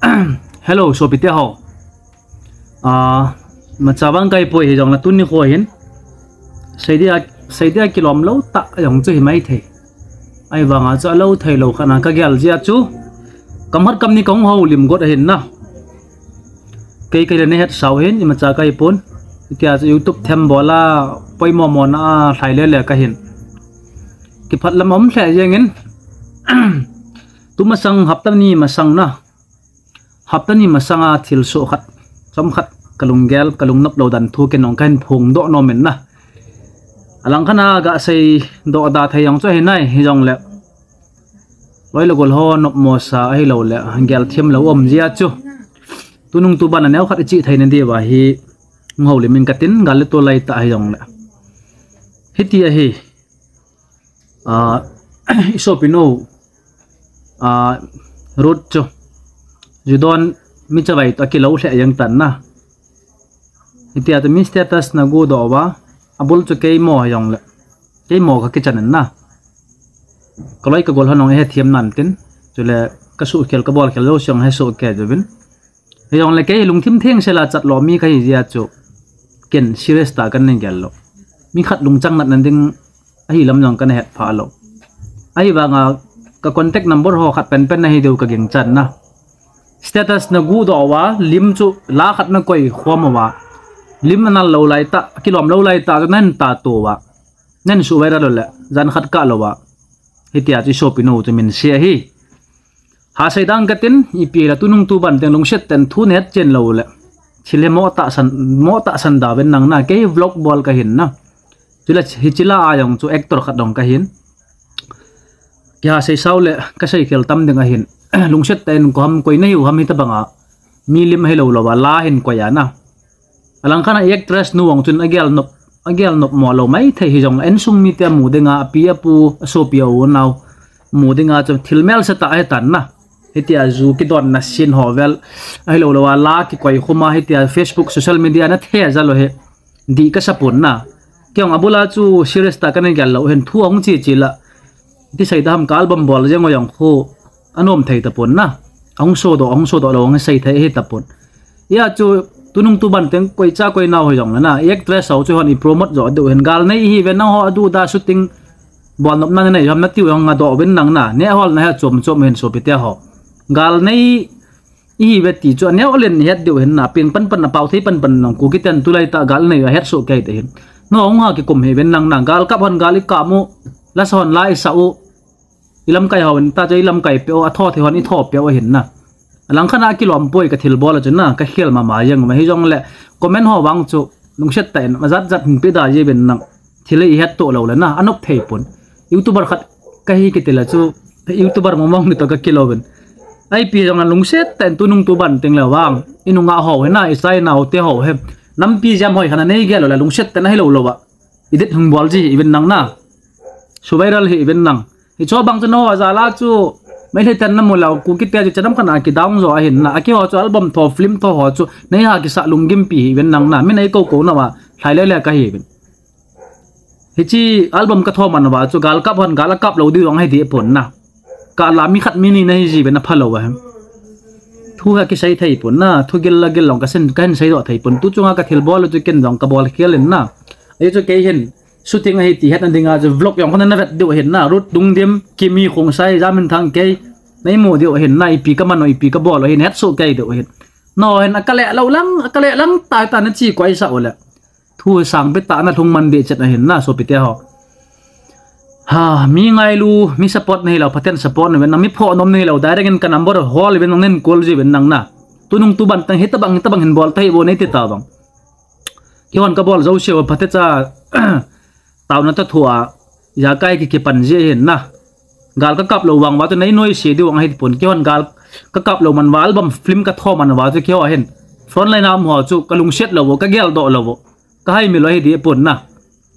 Hello Sopitia ho. Machabang kai poi hi jong la tun ni ho hin. Saidia kilom lo ta jong chu hi mai the. Ai wanga cha lo thei lo khana ka gyal zia chu. Kamhat kam ni kong ho lim got hin na. Kai ne het sau hin ni macha kai pon. Tia YouTube them bola poi mo na thai le ka hin. Ki phat lam om thla jengin. Tu masang haptan ni masang na. Haptani masanga thil so khat som khat kalunggel kalungnap lo dan thu kenong kan phung do no men na alang khana ga sei do da thayang cho hinai hi jong le loi lo gol ho nop mo sa hi lo le hangel thiam lo om zia chu tunung tu ban aneu khat chi thain di wa hi ngau le min katin gal to lai ta hi jong le hitia hi isopino road chu Judon michawai to kilo se yang tan na itia to mi status na go do wa abul chu ke mo yong le ke mo ka kitchen na koloi ka gol hanong he thiam nan tin chule ka su kel ka bol kel lo syong he so ke jobin yong le ke lung thim theng se la chat lo mi ka hi zia chu ken serious ta kan ning gel lo mi khat lung chang nan ding ai lam jong kan het pha lo ai wa nga ka contact number ho khat pen na hi deu ka geng chan na status na gu do wa lim chu la khat na koi khom wa lim na lo lai ta kilom lo lai ta nan ta to wa nan su vai ra lo la jan khat ka lo wa hitia chi shopino chu min sia hi ha sai dang katin ipi la tunung tu ban teng long set ten thu net chen lo la chile mo ta san da ben nang na ke vlog bol ka hin na chula hichila ayong chu actor khat dong ka hin kya sai saule ka sai kel tam ding a hin lungset ten ko ham koi nei ham hita banga milim hello lawa la hin ko ya na alang khana actress nuang chun agel nop mo lo mai thei hi jong en sung mi te mu denga apia pu sopia o naw mu denga chu thilmel sa ta ai tan na hitia zu ki don na sin hovel hello lawa la ki koi khuma hitia Facebook social media na the za lo he di ka sapun na kyong abula chu serious ta kan gel lo hen thuang chi la ti sai dam ka album bol jeng oyang kho anom thei tapon na ong so do lo ong sei thei he tapon ya chu tunung tu ban teng koi cha koi naw hojong na actress sau chu hon i promote zo do hen gal nei hi ven na ho adu da shooting bon nop na nei ham na tiu hong nga do ben nang na ne hol na ha chom hen so pitia ho gal nei i ve ti chu ne olen het do hen na ping pan na pau thei pan nong ku ki ten tu lai ta gal nei het so kai te hen no ong ha ki kum he ben nang na gal kap hon gal ka mu la son lai sa u ilam kai hawen ta jai lam kai pe o atho the hon i tho pe o hin na alang khana kilom poi ka thil bol chuna ka khel ma yang ma hi jong le comment ho wang chu lungset ta en mazat pe da je ben nang thile i het to lo la na anok thei pon youtuber khat ka hi ke tela chu youtuber mong ni to ka kilo ben ai pi jong lungset ta tunung tu ban teng la wang inunga ho na isai na o te ho he nam pi jam hoi khana nei ge lo la lungset ta na hi lo wa idit hung bol ji even nang na su viral hi even nang hi cho bang no azala chu mai le tan na mo law ku ki te chu chanam khana ki daung zo a hin na aki ho chu album tho film tho ho chu nei ha ki sa lungim pi ben nang na me nei ko na wa thlai le ka hi ben hi chi album ka tho man wa chu gal kap hon gal kap lo di ong hai di pon na ka la mi khat mi ni nei ji ben na phalo wa thu ha ki sai thei pon na thu gel la gel long ka sen kan sai do thei pon tu chunga ka thil bol chu ken dong ka bol khelen na ai chu ke hin shooting hay ti het andinga je vlog yong khana vet do hen na rut dung dim kimi khong sai jamin thang ke nei mo dio hen na ipi ka man ipi ka bol hen het so ke do hen no hen akale lang ta na chi kwai sa ola thu sang be ta na thung man be chet hen na so pite ho ha mi ngai lu mi support nei lo paten support ne na mi pho nom nei lo direct en ka number hall ben nen call ji ben nang na tunung tu ban tang het bang hen bol thai bo nei ti ta bang ki hon ka bol zo se pate cha tao na ta thua ya kai ki pan je hen na gal ka kap lo wang wa to nei noi se di wang he pon ki hon gal ka kap lo man wa album film ka tho man wa to ki ho hen front line am ho chu kalung set lo ka gel do lo ka hai mi lo he di pon na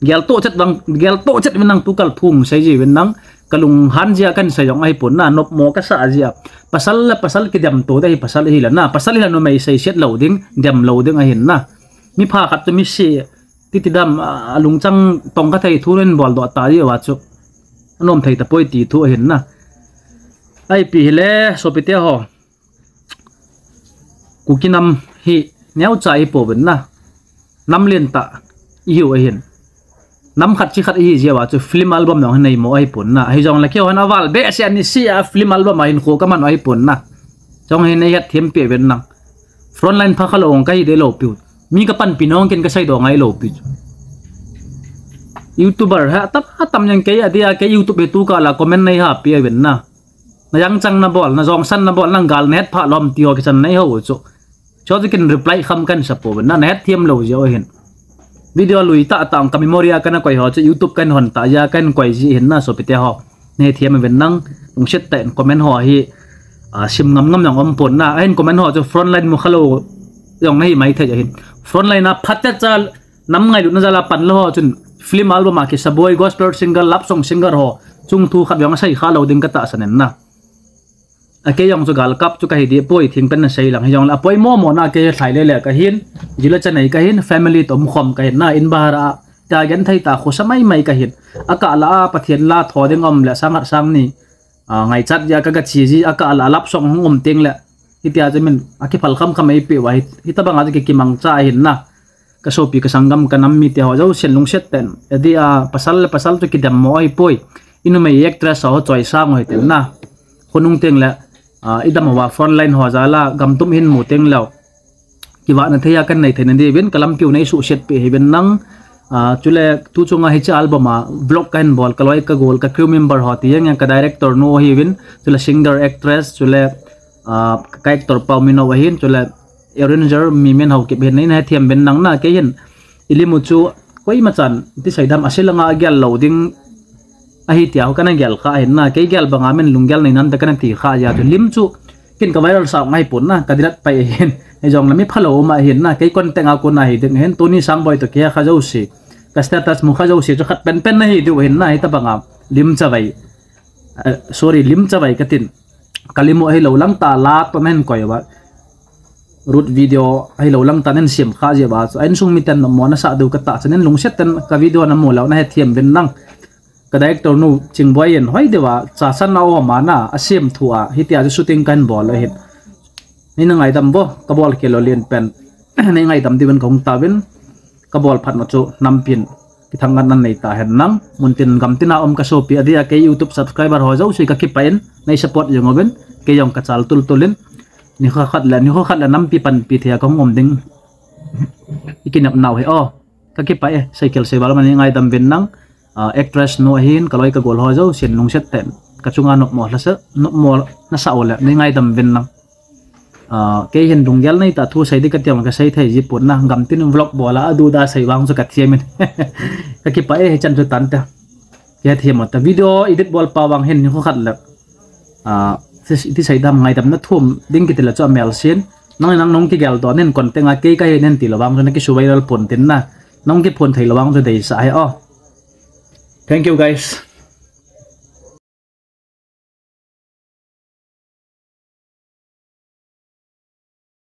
gel to chat ben nang tu kal thum sai ji ben nang kalung han jia kan sai yong ai pon na nop mo ka sa jia pasal ki dam to dai pasal hi la na pasal hi la no mai sai set lo ding dam lo ding a hen na mi pha khat to mi se titidam alung chang tong ka thei thuren bol do ta ri wa chu anom thei ta poi ti thu hen na ai pi le so pite ho kukinam hi neu chai po ben na nam len ta iu a hin nam khat chi khat hi jewa chu film album no nei mo ai pon na hi jong la kyo na wal be se ani si a film album ai ko ka man ai pon na jong hi nei hat them pe ben na frontline pha khalo ong kai de lo pi mi ka pan pinong ken ka sai do ngai lo pi YouTuber ha tam yang ke adia ke YouTube tu ka la comment nei ha pi ben na yang chang na bol na jong san na bol nang gal net pha lom tio ke chan nei ho chu cho cái reply kham kan sapo ben na net thiam lo jo hin video lui ta tang ka memoria kana koi ho chu YouTube kan hon ta ya kan koi ji hin na so pite ho ne thiam ben nang ung set ten comment ho hi sim ngam ngam nang om pon na en comment ho chu frontline mu khalo yong nei mai the hin frontline na phatta chal nam ngai lu na jala pan lo ho chun film album a ke saboy gospel singer love song singer ho chung thu khat yong sai kha lo ding ka ta sanen na ake yong chu gal kap chu ka hi di poi thing pen na sei lang yong la poi mo na ke thlai le le ka hin jila chanai ka hin family tom khom ka hin na in bahara ta gen thai ta kho samai mai ka hin aka la pathian la thoding om la sangat sang ni ngai chat ya ka ga chi ji aka la lap song ngom teng la hitia jamin aki phal kham kham ei pe wa hitaba nga ke kimang cha hin na ka sopi ka sangam ka nam mi te ho jo sen lung set ten edia pasal tu ki dam mo ai poi inu mai actress ho choi sang hoi ten na khonung teng la idam wa frontline ho jala gam tum hin mu teng law kiwa na theya kan nei thenen de ben kalam piu nei su set pe ben nang chule tu chunga hi cha album a blog kan bol kaloi ka gol ka crew member ho ti yang ka director no hi win chule singer actress chule ka actor paumino wa hin chule arranger mi men ho ke ben nei na thiam ben nang na ke hin ilimu chu koi machan ti saidam asilanga gyal loading ahi tiaw kana gyal kha hin na ke gyal banga men lungyal nei nan ta kana ti kha ya lim chu kin ka viral sa ngai pun na kadirat pai hin e jong lami phalo ma hin na ke kon tenga ko na hi ding hen tuni sang boy to ke kha jau si ka status mu kha jau si khat pen pen na hi du hin na hi ta banga lim chawai sorry lim chawai katin kalimo hi lo lang ta la to men koi wa root video ai lo lang ta nen sim kha je ba so en sung mi ten mo na sa du ka ta chen lung set ten ka video na mo law na he thiam ben nang ka director nu chingboy en hoi dewa cha san na o ma na asim thua hitia ju shooting kan bol hin ni na ngai dam bo ka bol ke lo lien pen nei ngai dam diwen kong ta ben ka bol phat ma chu nam pin ki thangan nan nei ta hen nang muntin gam tina om ka so pi adia ke YouTube subscriber ho jau si ka ki pain nei support jong ben ke yong ka chal tul tulin ni kha khat la nam pi pan pi thia kong om ding ikinap naw he o ka ki pa e cycle se bal man ngai dam ben nang actress no hin kaloi ka gol ho jo sin lung set ten ka chunga nok mo la sa no mo na sa ola ni ngai dam ben nang ke hin dungyal nei ta thu sai di ka tiam ka sai thai ji pun na gam tin vlog bola adu da sai wang so ka thiemin ka ki pa e chan chu tan ta ke thiem ta video edit bol pa wang hen ni kho khat la ti sai dam ngai dam na thum ding ki tela cha mel sin nang nong ki gal to nen kon tenga ke ka nen ti lawang so na ki su viral pon tin na nong ki phon thai lawang so dei sa ai o thank you guys.